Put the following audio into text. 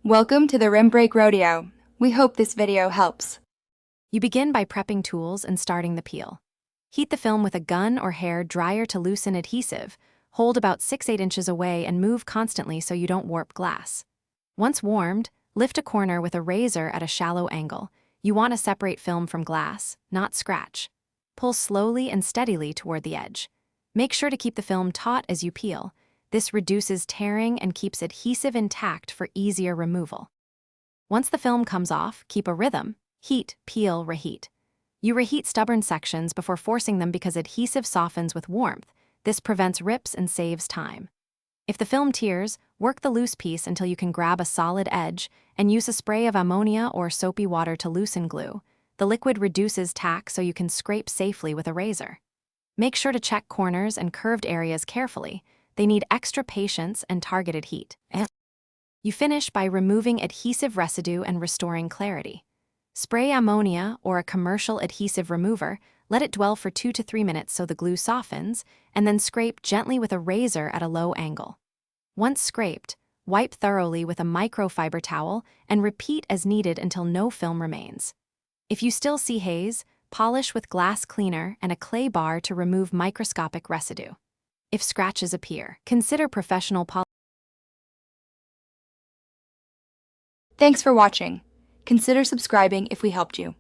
Welcome to the Rim Break Rodeo. We hope this video helps. You begin by prepping tools and starting the peel. Heat the film with a gun or hair dryer to loosen adhesive. Hold about 6-8 inches away and move constantly so you don't warp glass. Once warmed, lift a corner with a razor at a shallow angle. You want to separate film from glass, not scratch. Pull slowly and steadily toward the edge. Make sure to keep the film taut as you peel. This reduces tearing and keeps adhesive intact for easier removal. Once the film comes off, keep a rhythm. Heat, peel, reheat. You reheat stubborn sections before forcing them because adhesive softens with warmth. This prevents rips and saves time. If the film tears, work the loose piece until you can grab a solid edge and use a spray of ammonia or soapy water to loosen glue. The liquid reduces tack so you can scrape safely with a razor. Make sure to check corners and curved areas carefully. They need extra patience and targeted heat. You finish by removing adhesive residue and restoring clarity. Spray ammonia or a commercial adhesive remover, let it dwell for 2 to 3 minutes so the glue softens, and then scrape gently with a razor at a low angle. Once scraped, wipe thoroughly with a microfiber towel and repeat as needed until no film remains. If you still see haze, polish with glass cleaner and a clay bar to remove microscopic residue. If scratches appear, consider professional polish. Thanks for watching. Consider subscribing if we helped you.